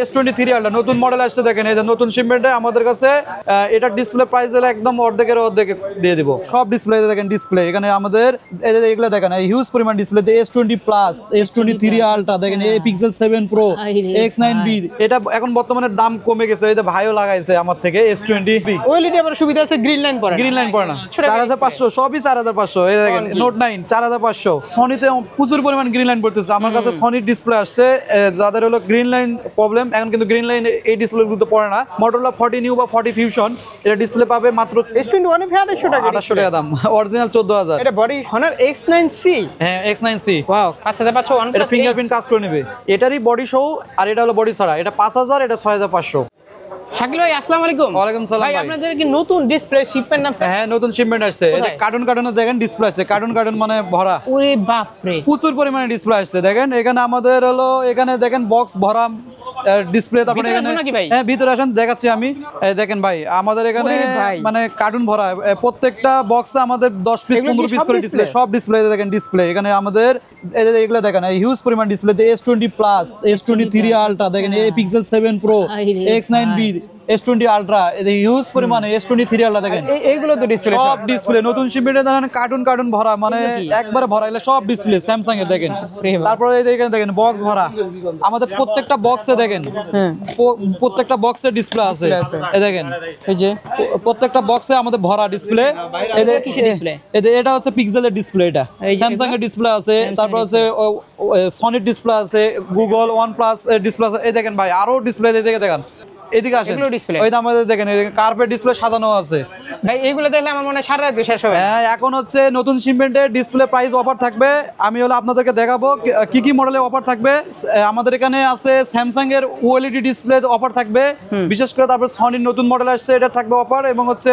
S23 ultra নতুন model আসছে, দেখেন এই যে নতুন শিপমেন্টে আমাদের কাছে। এটা ডিসপ্লে প্রাইস হলো একদম অর্ধেক দিয়ে দিব। সব ডিসপ্লে দেখেন, ডিসপ্লে এখানে আমাদের এই যে এগুলো দেখেন হিউজ পরিমাণ display. S20 plus, S23 ultra দেখেন, এই পিক্সেল 7 প্রো, X9B। এটা এখন বর্তমানে দাম কমে গেছে, এই যে ভাইও লাগাইছে আমার থেকে S20। ওএলইডি আবার সুবিধা আছে, গ্রিন লাইন পড়ে না 4500, সবই 4500। এই দেখেন নোট 9 4500। সনিতে প্রচুর পরিমাণ গ্রিন লাইন পড়তেছে। আমার কাছে সনির ডিসপ্লে আসছে যাদের হলো গ্রিন লাইন প্রবলেম। এখন কিন্তু গ্রিন লাইন এই ডিসপ্লেগুলোতে পড়ে না। Motorola 40 নিউ বা 40 ফিউশন এটা ডিসপ্লে পাবে মাত্র S21 এ 2800 টাকা দাম, অরিজিনাল 14000। এটা বডি Honor X9C। হ্যাঁ X9C। Wow 5500 OnePlus। এটা ফিঙ্গারপ্রিন্ট কাজ করে নেবে। এটারই বডি সহ, আর এটা হলো বডি ছাড়া। এটা 5000, এটা 6500। শাকিল ভাই আসসালামু আলাইকুম। ওয়ালাইকুম সালাম ভাই, আপনাদের কি নতুন ডিসপ্লে শিপমেন্ট নামছে? হ্যাঁ নতুন শিপমেন্ট আসছে। এটা কার্টুন দেখেন ডিসপ্লে আসছে, কার্টুন মানে ভরা। ওরে বাপ রে, প্রচুর পরিমাণে ডিসপ্লে আসছে। দেখেন এখানে আমাদের হলো, এখানে দেখেন বক্স ভরা ডিসপ্লে। তারপরে এখানে হ্যাঁ ভিতরে আসেন দেখাচ্ছি আমি। দেখেন ভাই আমাদের এখানে মানে কার্টুন ভরা। প্রত্যেকটা বক্সে আমাদের 10 পিস 15 পিস করে ডিসপ্লে। সব ডিসপ্লে দেখেন, ডিসপ্লে এখানে আমাদের এগুলো দেখেন হিউজ পরিমাণ display. S20 plus, S23 ultra দেখেন, এই pixel 7 pro, X9B, S20 ultra, এই হিউজ পরিমাণে S23 আলট্রা দেখেন। এইগুলো তো ডিসপ্লে, সব ডিসপ্লে নতুন শিপমেন্টে দেখেন কার্টুন ভরা, মানে একবারে ভরা। এগুলো সব ডিসপ্লে স্যামসাং এর দেখেন। তারপরে এই দেখেন দেখেন বক্স ভরা। আমাদের প্রত্যেকটা বক্সে দেখেন, প্রত্যেকটা বক্সে ডিসপ্লে আছে। এই দেখেন এই যে প্রত্যেকটা বক্সে আমাদের ভরা ডিসপ্লে। এই যে কিসের ডিসপ্লে? এটা হচ্ছে পিক্সেলের ডিসপ্লে। এটা স্যামসাং এর ডিসপ্লে আছে, তারপর হচ্ছে সনির ডিসপ্লে আছে, গুগল OnePlus এর ডিসপ্লে আছে। এই দেখেন ভাই আরো ডিসপ্লে দেখেন। এদিকে আসেন, ওই আমাদের দেখেন কার্পেট ডিসপ্লে সাজানো আছে। ভাই এগুলো দেখলে আমার মনে হয় সারা রাত শেষ হবে। হ্যাঁ এখন হচ্ছে নতুন শিপমেন্টের ডিসপ্লে প্রাইস অফার থাকবে। আমি হলো আপনাদেরকে দেখাবো কি কি মডেলে অফার থাকবে। আমাদের এখানে আছে স্যামসাং এর ওএলইডি ডিসপ্লে অফার থাকবে বিশেষ করে। তারপর সনির নতুন মডেল আসছে, এটা থাকবে অফার। এবং হচ্ছে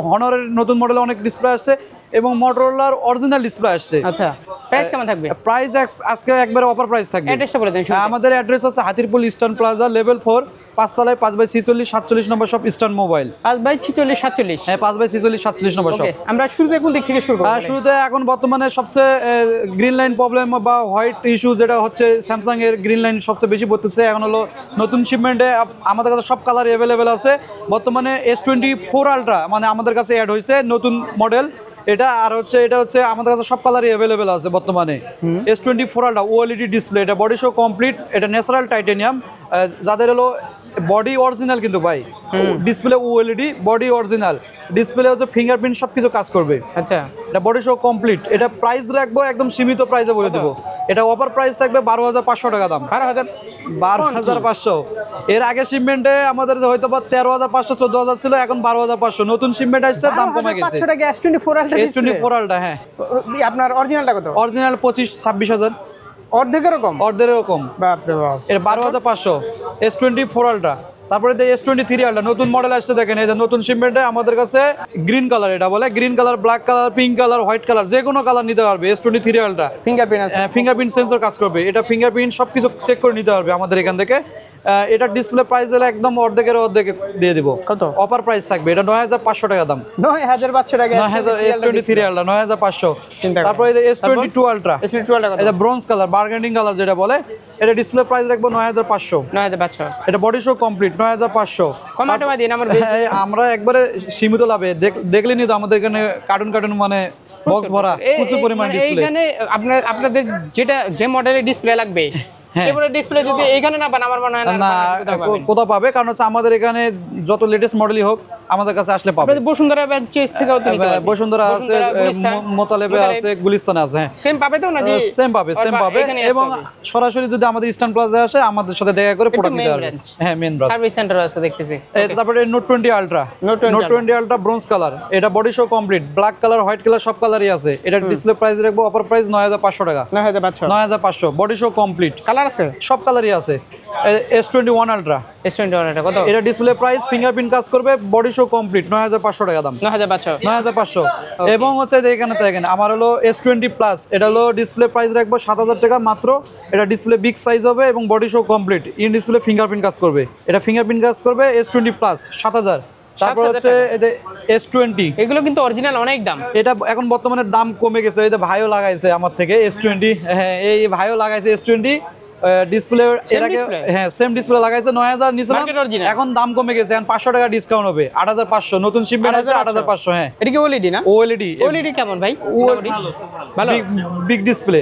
হনরের নতুন মডেলে অনেক ডিসপ্লে আসছে, এবং Motorolaর অরিজিনাল ডিসপ্লে আসছে। আচ্ছা প্রাইস কেমন থাকবে? প্রাইস আজকে একবারে অফার প্রাইস থাকবে। অ্যাড্রেসটা বলে দেন। আমাদের অ্যাড্রেস হচ্ছে হাতিরপুল ইস্টার্ন প্লাজা লেভেল 4, 5 তলায় 5/46 47 নম্বর শপ, ইস্টার্ন মোবাইল। 5/46 47। হ্যাঁ 5/46 47 নম্বর শপ। আমরা শুরুতে কোন দিক থেকে শুরু করব? শুরুতে এখন বর্তমানে সবচেয়ে গ্রিন লাইন প্রবলেম বা হোয়াইট ইস্যু যেটা হচ্ছে, স্যামসাং এর গ্রিন লাইন সবচেয়ে বেশি পড়তেছে। এখন হলো নতুন শিপমেন্টে আমাদের কাছে সব কালার অ্যাভেলেবেল আছে বর্তমানে। S24 আলট্রা মানে আমাদের কাছে অ্যাড হয়েছে নতুন মডেল এটা। আর হচ্ছে এটা হচ্ছে আমাদের কাছে সব কালারই অ্যাভেলেবেল আছে বর্তমানে। S24 আলট্রা ওএলইডি ডিসপ্লে, এটা বডি শো কমপ্লিট, এটা ন্যাচারাল টাইটেনিয়াম। যাদের হলো বডি অরিজিনাল কিন্তু ভাই, display OLED body original display হচ্ছে, ফিঙ্গারপ্রিন্ট সবকিছু কাজ করবে। আচ্ছা এটা বডি শো কমপ্লিট। এটা প্রাইস রাখবো একদম সীমিত প্রাইসে বলে দেবো। এটা অফার প্রাইস থাকবে 12500 টাকা দাম। 12500। এর আগে শিপমেন্টে আমাদের হয়তো বা 13500 14000 ছিল, এখন 12500 নতুন শিপমেন্ট আসছে, দাম কমে গেছে। S24 ultra, S24 ultra. হ্যাঁ আপনার অরিজিনালটা কত? অরিজিনাল 25-26 অর্ধেকের রকম। বাপ রে বাপ। এটা 12500 S24 আলট্রা। তারপরে S23 আলট্রা নতুন মডেল আসছে, দেখেন এই যে নতুন শিপমেন্টে আমাদের কাছে গ্রিন কালার, এটা বলে green colour, black colour, pink colour, white colour, যে কোনো কালার নিতে পারবে। S23 আলট্রা ফিঙ্গারপ্রিন্ট আছে, ফিঙ্গারপ্রিন্ট সেন্সর কাজ করবে। এটা ফিঙ্গারপ্রিন্ট সবকিছু চেক করে নিতে পারবে আমাদের এখান থেকে। এটা ডিসপ্লে প্রাইস হলো একদম অর্ধেক দিয়ে দিব। কত অফার প্রাইস থাকবে? এটা 9500 টাকা দাম। 9500 টাকা। 9000 S23 আলট্রা 9500। তারপরে এই যে S22 আলট্রা, এটা ব্রোঞ্জ কালার, বার্গেন্ডিং কালার যেটা বলে, এটা ডিসপ্লে প্রাইস রাখবো 9500। এটা বডি শো কমপ্লিট 9500। কমাতে দিন আমার। আমরা একবারে সীমিত লাভে দেখলেনি তো আমাদের এখানে কার্টুন মানে বক্স ভরা প্রচুর পরিমাণ ডিসপ্লে। এইখানে আপনাদের যে মডেলের ডিসপ্লে লাগবে সেগুলো ডিসপ্লে যদি এইখানে না পান আমার মনে হয় না কোথাও পাবে। কারণ হচ্ছে আমাদের এখানে যত লেটেস্ট মডেলই হোক আমাদের কাছে আসলে পাবে। বসুন্ধরা থেকেও তো নিতে পারবে। বসুন্ধরা আছে, মোতালেবে আছে, গুলিস্তানে আছে। হ্যাঁ সেম পাবে তো নাকি? সেম পাবে। এবং সরাসরি যদি আমাদের ইস্টার্ন প্লাজা আসে আমাদের সাথে দেখা করে প্রোডাক্ট নিতে পারবে। হ্যাঁ মেইন ব্রাঞ্চ, সার্ভিস সেন্টার আছে দেখতেছি। তারপরে Note 20 ultra, Note 20 ultra bronze colour, এটা body show complete, black colour, white colour সব কালারই আছে। এটা ডিসপ্লে প্রাইস রাখবো অফার প্রাইস 9500 টাকা। 9500 বডি শো কমপ্লিট, কালার আছে, সব কালারই আছে। S21 আলট্রা, কত? এটা ডিসপ্লে প্রাইস ফিঙ্গারপ্রিন্ট কাজ করবে, বডি শো কমপ্লিট 9500 টাকা দাম। 9500। এবং হচ্ছে এখানে দেখেন আমার হলো S20 প্লাস, এটা হলো ডিসপ্লে প্রাইস রাখবো 7000 টাকা মাত্র। এটা ডিসপ্লে বিগ সাইজ হবে এবং body show complete, in display fingerprint কাজ করবে। এটা ফিঙ্গারপ্রিন্ট কাজ করবে S20 প্লাস 7000। তারপর হচ্ছে S20, এগুলো কিন্তু অরিজিনাল অনেক দাম। এটা এখন বর্তমানে দাম কমে গেছে, এই যে ভাইও লাগাইছে আমার থেকে S20। হ্যাঁ এই ভাইও লাগাইছে S20। ডিসপ্লে এর আগে display? হ্যাঁ সেম ডিসপ্লে লাগাইছে 9000 নিছিলাম, Market original? এখন দাম কমে গেছে, এখন 500 টাকা ডিসকাউন্ট হবে, 8500 নতুন শিপমেন্ট আছে 8500। হ্যাঁ এটা কি ওএলইডি না? ওএলইডি ওএলইডি কেমন ভাই? মোটামুটি ভালো। Big display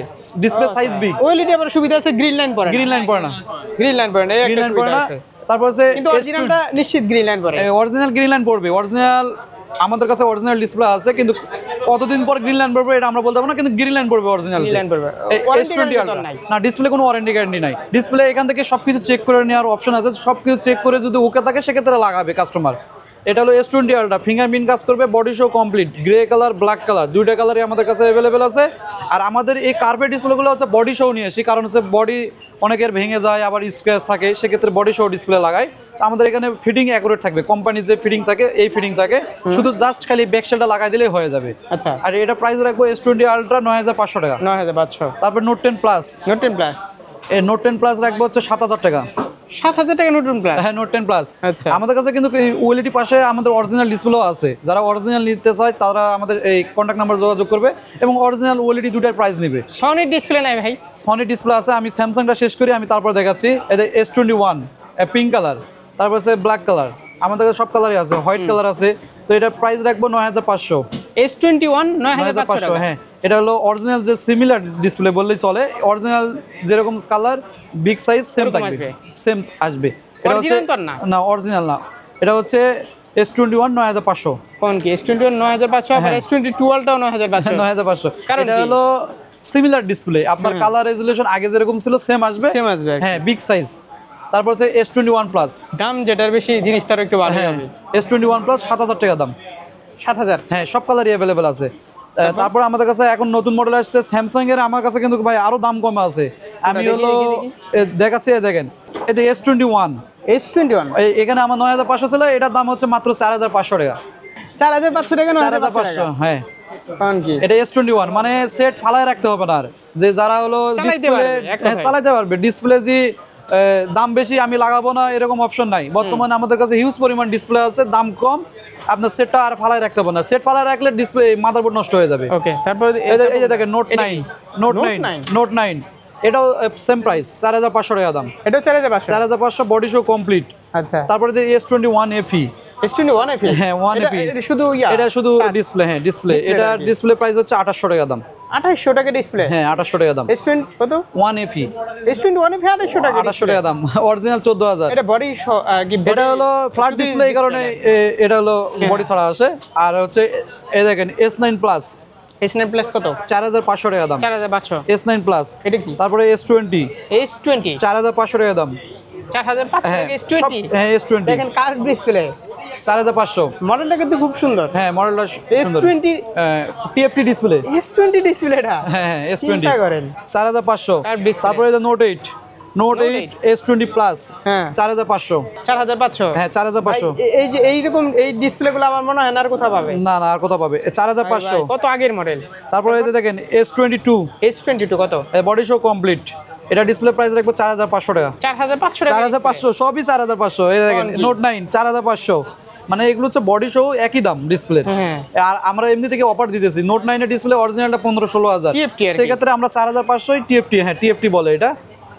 size big. OLED আবার সুবিধা আছে গ্রিন লাইন পড়ে, গ্রিন লাইন পড়ে না, গ্রিন লাইন পড়ে না, এই গ্রিন একটা লাইন পড়ে সুবিধা না। আছে। তারপর আছে কিন্তু অরিজিনালটা নিশ্চিত গ্রিন লাইন পড়ে। অরিজিনাল গ্রিন লাইন পড়বে, অরিজিনাল আমাদের কাছে অরিজিনাল ডিসপ্লে আছে, কিন্তু কতদিন পর গ্রিন লাইন পড়বে এটা আমরা বলতে পারবো না, কিন্তু গ্রিন লাইন পড়বে অরিজিনাল। গ্রিন লাইন পড়বে। ওয়ারেন্টি S20 গ্যারান্টি Ultra নাই? না, ডিসপ্লে কোনো ওয়ারেন্টি গ্যারান্টি নাই। ডিসপ্লে এখান থেকে সবকিছু চেক করে নেওয়ার অপশন আছে, সবকিছু চেক করে যদি ওকে থাকে সেক্ষেত্রে লাগাবে কাস্টমার। এটা হলো S20 Ultra, ফিঙ্গারপ্রিন্ট কাজ করবে, body show complete, grey colour black colour দুইটা কালারই আমাদের কাছে অ্যাভেলেবেল আছে। আর আমাদের এই কার্পেট ডিসপ্লেগুলো হচ্ছে বডি শো নিয়ে আসি, কারণ হচ্ছে বডি অনেকের ভেঙে যায়, আবার স্ক্র্যাচ থাকে, সেক্ষেত্রে বডি শো ডিসপ্লে লাগাই। তো আমাদের এখানে ফিটিং অ্যাকুরেট থাকবে, কোম্পানি যে ফিটিং থাকে এই ফিটিং থাকে, শুধু জাস্ট খালি ব্যাকশেলটা লাগাই দিলেই হয়ে যাবে। আচ্ছা, আর এটা প্রাইস রাখবো S20 Ultra 9500 টাকা। 9500। তারপর নোট 10 প্লাস, নোট 10 প্লাস, এই নোট 10 প্লাস রাখবো হচ্ছে 7000 টাকা। 7000 টাকা নোট 10 প্লাস? হ্যাঁ নোট 10 প্লাস। আচ্ছা, আমাদের কাছে কিন্তু এই ওএলইডি পাশে আমাদের অরিজিনাল ডিসপ্লেও আছে, যারা অরিজিনাল নিতে চায় তারা আমাদের এই কন্ট্যাক্ট নাম্বার যোগাযোগ করবে এবং অরিজিনাল ওএলইডি দুটার প্রাইস নেবে। সনির ডিসপ্লে নাই ভাই? সনি ডিসপ্লে আছে, আমি স্যামসাংটা শেষ করি, আমি তারপর দেখাচ্ছি। এটা S21 পিঙ্ক কালার, তারপর আছে ব্ল্যাক কালার, আমাদের কাছে সব কালারই আছে, হোয়াইট কালার আছে। তো এটা প্রাইস রাখবো 9500। S21 9500 টাকা। হ্যাঁ, এটা হলো অরিজিনাল যে সিমিলার ডিসপ্লে বললেই চলে, অরিজিনাল যেরকম কালার বিগ সাইজ সেম এরকম থাকবে, আসবে? সেম আসবে। এটা হচ্ছে Original তো না? না অরিজিনাল না, এটা হচ্ছে S21 9500। কোন কি S21 9500, আবার S22 Ultra 9500? 9500। কারণ এটা কি? হলো সিমিলার ডিসপ্লে, আপনার কালার রেজুলেশন আগে যেরকম ছিল সেম আসবে, সেম আসবে আর কি। হ্যাঁ বিগ সাইজ। তারপর হচ্ছে S21 প্লাস, দাম যেটার বেশি জিনিস তার একটু ভালো হ্যাঁ হবে। S21 প্লাস 7000 টাকা দাম। 7000? হ্যাঁ সব কালারই অ্যাভেলেবেল আছে। তারপর আমাদের কাছে এখন নতুন মডেল আসছে স্যামসাং এর, আমার কাছে কিন্তু ভাই আরো দাম কমে আছে। আমি হলো দেখাচ্ছি, দেখেন এটা S21। S21 এখানে আমার 9500 ছিল, এটার দাম হচ্ছে মাত্র 4500 টাকা। 4500 টাকা? 4500, হ্যাঁ। কোন কি? এটা S21, মানে সেট ফালায় রাখতে হবে না আর, যে যারা হলো চালাইতে ডিসপ্লে পারবে, এক কথায়। চালাইতে পারবে, ডিসপ্লে যে দাম বেশি আমি লাগাবো না এরকম অপশন নাই। বর্তমানে আমাদের কাছে হিউজ পরিমাণ ডিসপ্লে আছে, দাম কম, আপনার সেটটা আর ফালায় রাখতে হবে না। সেট ফালায় রাখলে ডিসপ্লে মাদারবোর্ড নষ্ট হয়ে যাবে। ওকে, তারপর এই যে দেখেন নোট 9, নোট 9 এটাও সেম প্রাইস 4500 টাকা দাম। এটা 4500? 4500 বডি শো কমপ্লিট। আচ্ছা, তারপরে S21 FE। S21 FE? হ্যাঁ 1 FE, এটা শুধু এটা শুধু ডিসপ্লে, হ্যাঁ ডিসপ্লে। এটা ডিসপ্লে প্রাইস হচ্ছে 2800 টাকা দাম। 2800 টাকা ডিসপ্লে? হ্যাঁ 2800 টাকা দাম। S20 কত? 1 FE, S21 FE 2800 টাকা? 2800 টাকা দাম, অরিজিনাল 14000। এটা বডি কি? এটা হলো ফ্ল্যাট ডিসপ্লে, এই কারণে এটা হলো বডি ছাড়া আসে। আর হচ্ছে এই দেখেন S9 প্লাস, S9 প্লাস কত? 4500 টাকা দাম। 4500? S9 plus. এটা কি? তারপরে S20 S20 4500 টাকা দাম। 4500 হ্যাঁ টাকা S20? হ্যাঁ S20 দেখেন কার্ভ ডিসপ্লে, 4500। মডেলটা কিন্তু খুব সুন্দর। হ্যাঁ মডেলটা সুন্দর। S20 TFT display. S20 ডিসপ্লেটা? হ্যাঁ হ্যাঁ S20 চিন্তা করেন, 4500। Curved display। তারপরে যে নোট 8 S20 প্লাস, হ্যাঁ 4500। 4500? হ্যাঁ 4500। এই যে এইরকম এই ডিসপ্লেগুলো আমার মনে হয় না আর কোথাও পাবে। না আর কোথাও পাবে, 4500। কত আগের মডেল? তারপরে এই যে দেখেন S22 S22 কত? বডি শো কমপ্লিট, এটা ডিসপ্লে প্রাইস রাখবো 4500 টাকা। 4500 টাকা? 4500, সবই 4500। এই দেখেন নোট 9 4500, মানে এগুলো হচ্ছে বডি সহ একই দাম ডিসপ্লে। হ্যাঁ, আর আমরা এমনি থেকে অফার দিতেছি, নোট 9 এর ডিসপ্লে অরিজিনালটা 15-16 হাজার, TFT আর কি। সেই ক্ষেত্রে আমরা 4500 TFT, হ্যাঁ TFT বলে এটা,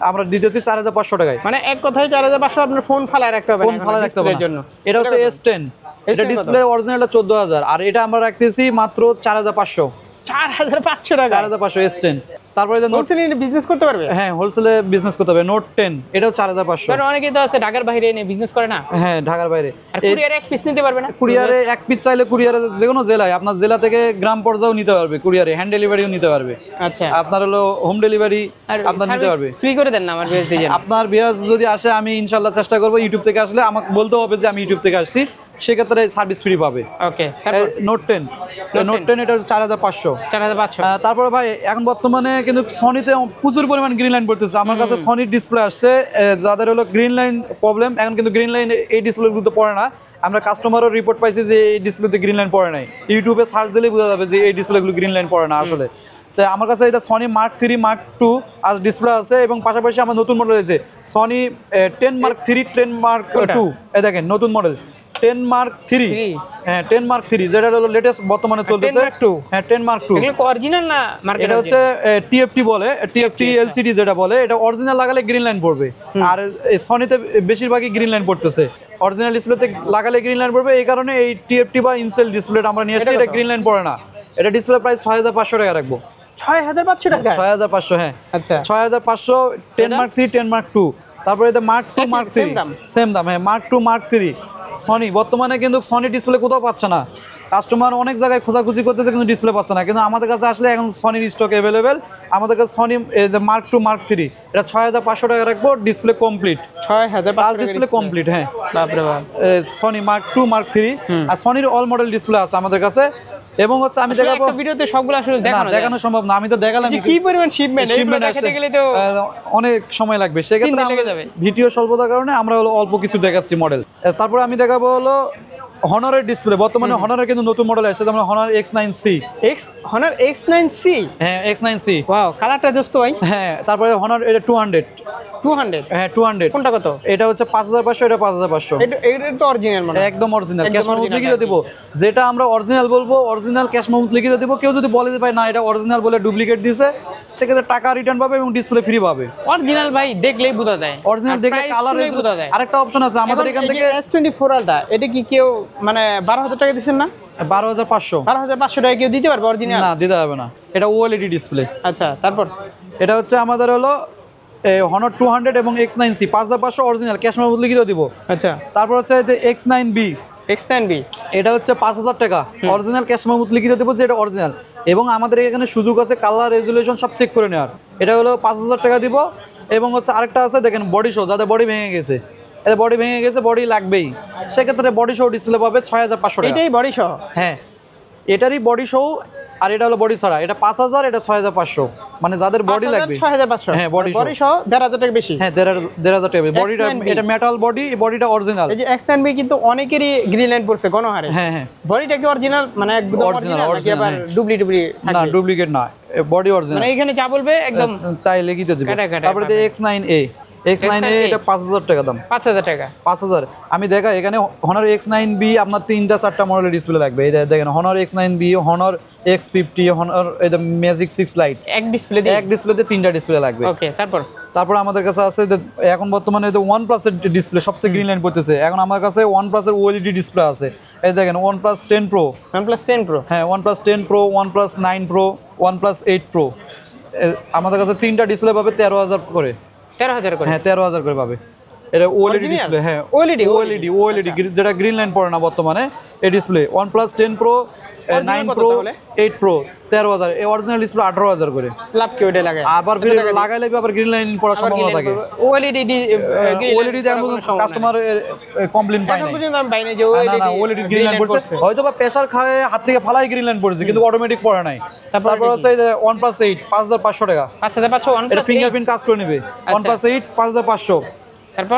আমরা দিতেছি 4500 টাকায়। মানে এক কথায় 4500 আপনার ফোন ফালায় রাখতে হবে না, ফোন ফালা রাখতে হবে ডিসপ্লের জন্য। না। এটা হচ্ছে S10, এটা কত? ডিসপ্লে অরিজিনালটা 14000, আর এটা আমরা রাখতেছি মাত্র 4500। 4500 টাকা? 4500 S10। তারপরে যে নোট, হোলসেল বিজনেস করতে পারবে? হ্যাঁ হোলসেলে বিজনেস করতে হবে। নোট 10 এটাও 4500। কারণ অনেকেই তো আছে ঢাকার বাইরে এনে বিজনেস করে না, হ্যাঁ ঢাকার বাইরে। আর কুরিয়ারে এক পিস নিতে পারবে না? কুরিয়ারে এক পিস চাইলে কুরিয়ারে যে কোনো জেলায়, আপনার জেলা থেকে গ্রাম পর্যায়েও নিতে পারবে, কুরিয়ারে হ্যান্ড ডেলিভারিও নিতে পারবে। আচ্ছা, আপনার হলো হোম ডেলিভারি আর আপনার নিতে পারবে। ফ্রি করে দেন না আমার ভিউয়ার্স দিয়ে? আপনার ভিউয়ার্স যদি আসে, আমি ইনশাআল্লাহ চেষ্টা করব। ইউটিউব থেকে আসলে আমাকে বলতে হবে যে আমি ইউটিউব থেকে আসছি, সেক্ষেত্রে সার্ভিস ফ্রি পাবে। ওকে, তারপর নোট 10 এটা হচ্ছে 4500। 4500? তারপরে ভাই এখন বর্তমানে কিন্তু সনিতে প্রচুর পরিমাণ গ্রিন লাইন পড়তেছে। আমার কাছে সনির ডিসপ্লে আসছে, যাদের হলো গ্রিন লাইন প্রবলেম, এখন কিন্তু গ্রিন লাইন এই ডিসপ্লেগুলোতে পড়ে না। আমরা কাস্টমারও রিপোর্ট পাইছি যে এই ডিসপ্লেতে গ্রিন লাইন পড়ে নাই। ইউটিউবে সার্চ দিলেই বোঝা যাবে যে এই ডিসপ্লেগুলো গ্রিন লাইন পড়ে না আসলে। তো আমার কাছে এটা সনি মার্ক 3 মার্ক 2 আর ডিসপ্লে আছে, এবং পাশাপাশি আমার নতুন মডেল আছে সনি 10 মার্ক 3 10 মার্ক 2। এই দেখেন নতুন মডেল 10 মার্ক 3, হ্যাঁ 10 মার্ক 3 যেটা হলো লেটেস্ট বর্তমানে চলতেছে। 10 Mark II? হ্যাঁ 10 মার্ক 2 এগুলো অরিজিনাল না মার্কেট? এটা হচ্ছে টিএফটি বলে, টিএফটি এলসিডি যেটা বলে, এটা অরিজিনাল লাগালে গ্রিন লাইন পড়বে। আর সনিতে বেশিরভাগই গ্রিন লাইন পড়তেছে, অরিজিনাল ডিসপ্লেতে লাগালে গ্রিন লাইন পড়বে। এই কারণে এই টিএফটি বা ইনসেল ডিসপ্লেটা আমরা নিয়ে এসেছি, এটা গ্রিন লাইন পড়ে না। এটা ডিসপ্লে প্রাইস 6500 টাকা রাখবো। 6500 টাকা? 6500, হ্যাঁ আচ্ছা 6500। 10 মার্ক 3, 10 মার্ক 2, তারপরে এটা মার্ক 2 মার্ক 3 সেম দাম, হ্যাঁ মার্ক 2 মার্ক 3 সনি। বর্তমানে কিন্তু সনি ডিসপ্লে কোথাও পাচ্ছে না, কাস্টমার অনেক জায়গায় খোঁজাখুঁজি করতেছে কিন্তু ডিসপ্লে পাচ্ছে না, কিন্তু আমাদের কাছে আসলে এখন সনির স্টক অ্যাভেলেবেল। আমাদের কাছে সনি মার্ক 2 মার্ক 3, এটা 6500 টাকা রাখবো, ডিসপ্লে কমপ্লিট, 6500 ডিসপ্লে কমপ্লিট। হ্যাঁ বাপরে বাপ। সনি মার্ক 2 মার্ক 3 আর সনির অল মডেল ডিসপ্লে আছে আমাদের কাছে। এবং হচ্ছে আমি দেখাবো, একটা ভিডিওতে সবগুলো আসলে দেখানো সম্ভব না, আমি তো দেখালাম কি পরিমাণ শিপমেন্ট, এইগুলো দেখাতে গেলে তো অনেক সময় লাগবে, সেক্ষেত্রে লেগে যাবে। ভিডিও স্বল্পতার কারণে আমরা হলো অল্প কিছু দেখাচ্ছি মডেল। তারপরে আমি দেখাবো হলো হনারের ডিসপ্লে। বর্তমানে হনারের কিন্তু নতুন মডেল আসছে, যেমন হনার X9C। Honours X9C? হ্যাঁ X9C, ওয়াও, কালারটা দোস্ত ভাই। হ্যাঁ তারপরে হনার এটা 200, 200? হ্যাঁ 200। কোনটা কত? এটা হচ্ছে 5500, এটা 5500। এটা তো অরিজিনাল মানে একদম অরিজিনাল, একদম ক্যাশ মেমো original লিখে দিব। যেটা আমরা অরিজিনাল বলবো, অরিজিনাল ক্যাশ মেমো লিখে দিব। কেউ যদি বলে যে ভাই না এটা অরিজিনাল বলে ডুপ্লিকেট দিয়েছে, সেক্ষেত্রে টাকা রিটার্ন পাবে এবং ডিসপ্লে ফ্রি পাবে। অরিজিনাল ভাই দেখলেই বোঝা যায়, অরিজিনাল দেখলে কালার বোঝা যায়। আরেকটা অপশন আছে আমাদের এখান থেকে, S24 আলট্রা, এটা কি কেউ মানে 12000 টাকা দিচ্ছেন না? 12500। 12500 টাকা কেউ দিতে পারবে অরিজিনাল? না, দিতে হবে না, এটা ওএলইডি ডিসপ্লে। আচ্ছা তারপর এটা হচ্ছে আমাদের হলো হনর 200 এবং X9C 5500 অরিজিনাল, ক্যাশ মেমো লিখে দিব। আচ্ছা তারপর হচ্ছে X9B, X9B এটা হচ্ছে 5000 টাকা অরিজিনাল, ক্যাশ মেমো লিখে দেবো যে এটা অরিজিনাল। এবং আমাদের এখানে সুযোগ আছে কালার রেজুলেশন সব চেক করে নেওয়ার। এটা হলো 5000 টাকা দিব। এবং হচ্ছে আরেকটা আছে দেখেন বডি শো, যাদের বডি ভেঙে গেছে, এদের বডি ভেঙে গেছে, বডি লাগবেই, সেক্ষেত্রে বডি শো ডিসপ্লে পাবে 6500 টাকা। এটাই বডি সহ? হ্যাঁ এটারই বডি শো, আর এটা হলো বডি ছাড়া, এটা 5000, এটা 6500, মানে যাদের বডি লাগবে। 6500? হ্যাঁ বডি সহ 1500 টাকা বেশি? হ্যাঁ 1500 টাকা বডিটা। এটা মেটাল বডি, বডিটা অরিজিনাল। এই যে X9B কিন্তু অনেকেরই গ্রিন লাইন পড়ছে গণহারে। হ্যাঁ হ্যাঁ বডিটা কি অরিজিনাল মানে একদম অরিজিনাল নাকি আবার ডুপ্লিকেট না, ডুপ্লিকেট না, বডি অরিজিনাল। মানে এখানে যা বলবে একদম তাই লিখিতে দিব। তারপরে X9A, X9A এটা 5000 টাকা দাম। 5000 টাকা? 5000। আমি দেখা এখানে হনর X9B আপনার 3টা-4টা মডেলের ডিসপ্লে লাগবে। এই দেখেন Honor X9B, Honor X50, Honor এই ম্যাজিক 6 লাইট, এক ডিসপ্লেতে 3টা ডিসপ্লে লাগবে। ওকে তারপর আমাদের কাছে আছে এখন বর্তমানে OnePlus এর ডিসপ্লে সবচেয়ে গ্রিন লাইন পড়তেছে। এখন আমার কাছে OnePlus এর OLED ডিসপ্লে আছে। এই দেখেন OnePlus 10 Pro, OnePlus 10 Pro, হ্যাঁ OnePlus 10 Pro, OnePlus 9 Pro, OnePlus 8 Pro। আমাদের কাছে 3টা ডিসপ্লে পাবে 13000 করে। 13000 করে? হ্যাঁ 13000 করে পাবে। এটা ওএলইডি ডিসপ্লে, হ্যাঁ ওএলইডি যেটা গ্রিন লাইন পড়ে না বর্তমানে এই display. OnePlus 10 Pro, 9 Pro, 8 Pro 13000। এই অরিজিনাল ডিসপ্লে 18000 করে। লাভ কি ওটা লাগায়? আবার লাগাইলে আবার গ্রিন লাইন পড়ার সম্ভাবনা থাকে। ওএলইডি দেখুন কাস্টমার কমপ্লেইন পায় না। এখন পর্যন্ত আমি পাইনি যে না ওএলইডি গ্রিন লাইন পড়ছে, হয়তো বা প্রেসার খায় হাত থেকে ফালাই গ্রিন লাইন পড়েছে, কিন্তু অটোমেটিক পড়ে নাই। তারপর হচ্ছে OnePlus 8 5500 টাকা। 5500 OnePlus, এটা ফিঙ্গারপ্রিন্ট কাজ করে নেবে। OnePlus 8 5500।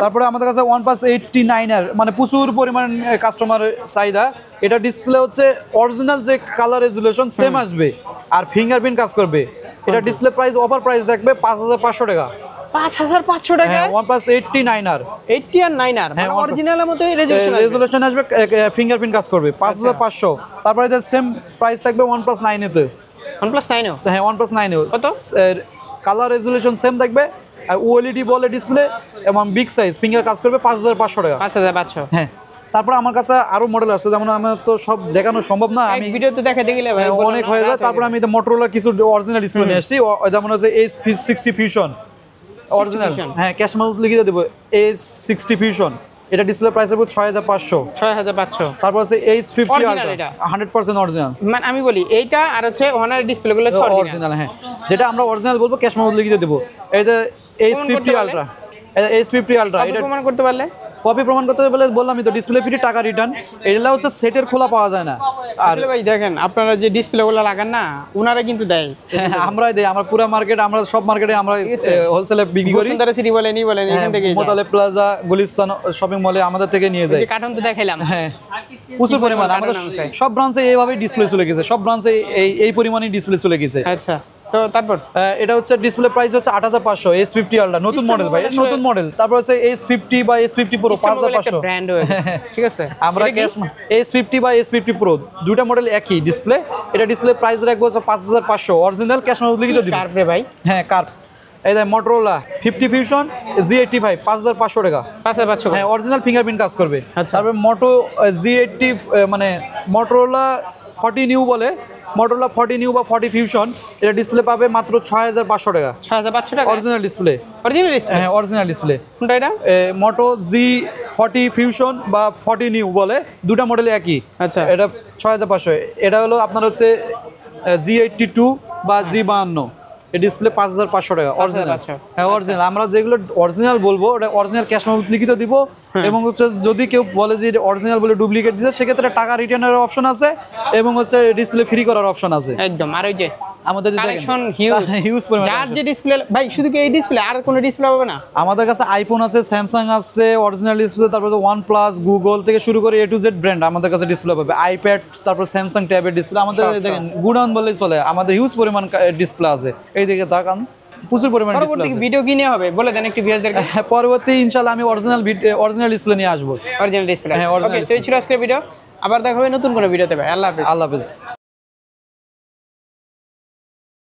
তারপরে আমাদের কাছে OnePlus 89 এর মানে প্রচুর পরিমাণ কাস্টমার চাহিদা। এটা ডিসপ্লে হচ্ছে অরিজিনাল যে কালার রেজুলেশন সেম আসবে আর ফিঙ্গারপ্রিন্ট কাজ করবে। এটা ডিসপ্লে প্রাইস অফার প্রাইস দেখবে 5500 টাকা। 5500 টাকা? হ্যাঁ OnePlus 89 আর 80 আর 9 আর মানে অরিজিনালের মতই রেজুলেশন আসবে, ফিঙ্গারপ্রিন্ট কাজ করবে 5500। তারপরে যে সেম প্রাইস থাকবে OnePlus 9 এতে। OnePlus 9 ও? হ্যাঁ OnePlus 9 এও কত? কালার রেজুলেশন সেম থাকবে, আর ওএলইডি বলে ডিসপ্লে এবং বিগ সাইজ ফিঙ্গার কাজ করবে 5500 টাকা। 5500? হ্যাঁ। তারপর আমার কাছে আরো মডেল আছে, যেমন আমার তো সব দেখানো সম্ভব না, আমি ভিডিওতে দেখাতে গেলে ভাই অনেক হয়ে যায়। তারপর আমি মোটরোলার কিছু অরিজিনাল ডিসপ্লে নিয়ে আসছি, যেমন হচ্ছে A60 Fusion অরিজিনাল, হ্যাঁ ক্যাশ মেমো লিখে দেবো A60 Fusion। এটা ডিসপ্লে প্রাইস হবে 6500। 6500। তারপর হচ্ছে H50 Ultra 100% অরিজিনাল। মানে আমি বলি এইটা আর হচ্ছে ওনার ডিসপ্লেগুলো অরিজিনাল, হ্যাঁ যেটা আমরা অরিজিনাল বলবো ক্যাশ মেমো লিখে দেবো। এটা H50 Ultra, এটা H50 Ultra। এটা প্রমাণ করতে পারলে? কপি প্রমাণ করতে বলে বললামই তো, ডিসপ্লে ফ্রি, টাকা রিটার্ন। এটা হচ্ছে সেটের খোলা পাওয়া যায় না। আর ভাই দেখেন আপনারা যে ডিসপ্লেগুলো লাগান না, ওনারা কিন্তু দেয়। আমরাই দেই, আমরা পুরো মার্কেট, আমরা সব মার্কেটে আমরা হোলসেলে বিক্রি করি। সুন্দর সিটি বলে নি বলেন এখান থেকে মোতালে প্লাজা, গুলিস্তান শপিং মলে আমাদের থেকে নিয়ে যায়। যে কার্টন তো দেখাইলাম, হ্যাঁ প্রচুর পরিমাণ আমাদের সব ব্রাঞ্চে এইভাবে ডিসপ্লে চলে গেছে, সব ব্রাঞ্চে এই পরিমাণে ডিসপ্লে চলে গেছে। আচ্ছা তো তারপর এটা হচ্ছে ডিসপ্লে প্রাইস হচ্ছে 8500 S50 আলট্রা নতুন Eastern মডেল ভাই mobile নতুন মডেল। তারপর হচ্ছে S50 বা S50 Pro 5500 ব্র্যান্ড হয়ে গেছে, ঠিক আছে। আমরা এটা কি? ক্যাশ S50 বা S50 Pro দুইটা মডেল একই ডিসপ্লে। এটা ডিসপ্লে প্রাইস রাখবো হচ্ছে 5500 অরিজিনাল ক্যাশ অন লিখিত দিব। কার্ভ রে ভাই, হ্যাঁ কার্ভ। এই যে Motorola 50 Fusion Z85 5500 টাকা। 5500 হ্যাঁ অরিজিনাল ফিঙ্গারপ্রিন্ট কাজ করবে। আচ্ছা। তারপর মোটো Z80 মানে Motorola 40 নিউ বলে, Motorola 40 নিউ বা 40 Fusion এটা ডিসপ্লে পাবে মাত্র 6500 টাকা 6500 টাকা অরিজিনাল ডিসপ্লে। Original display. হ্যাঁ অরিজিনাল ডিসপ্লে। কোনটা এটা? মোটো Z40 Fusion বা 40 নিউ বলে, দুটা মডেল একই। আচ্ছা। এটা 6500। এটা হলো আপনার হচ্ছে Z82 বা Z52 এই ডিসপ্লে 5500 টাকা অরিজিনাল। 5500 হ্যাঁ অরিজিনাল। আমরা যেগুলো অরিজিনাল বলবো ওটা অরিজিনাল ক্যাশ মেমো লিখিত দিব। এবং হচ্ছে যদি কেউ বলে যে অরিজিনাল বলে ডুপ্লিকেট দিতে, সেক্ষেত্রে টাকা রিটার্নের অপশন আছে এবং হচ্ছে ডিসপ্লে ফ্রি করার অপশন আছে। একদম। আর ওই যে আমাদের কালেকশন হিউজ পরিমাণ যার যে ডিসপ্লে ভাই, শুধু কি এই ডিসপ্লে আর কোনো ডিসপ্লে হবে না? আমাদের কাছে আইফোন আছে, স্যামসাং আছে অরিজিনাল ডিসপ্লে, তারপর OnePlus, গুগল থেকে শুরু করে A to Z ব্র্যান্ড আমাদের কাছে ডিসপ্লে পাবে। আইপ্যাড, তারপর স্যামসাং ট্যাবের ডিসপ্লে আমাদের সব। দেখেন গুডাউন বললেই চলে। আমাদের হিউজ পরিমাণ ডিসপ্লে আছে। এই দিকে তাকান, প্রচুর পরিমাণ ডিসপ্লে পরবর্তী আছে। ভিডিও কিনে হবে বলে দেন একটু ভিউয়ারদেরকে। হ্যাঁ, পরবর্তী ইনশাআল্লাহ আমি অরিজিনাল ডিসপ্লে নিয়ে আসবো। Original display. হ্যাঁ, original ওকে, তো এই ছিল আজকের ভিডিও। আবার দেখা হবে নতুন কোনো ভিডিওতে ভাই। আল্লাহ হাফেজ। আল্লাহ হাফেজ।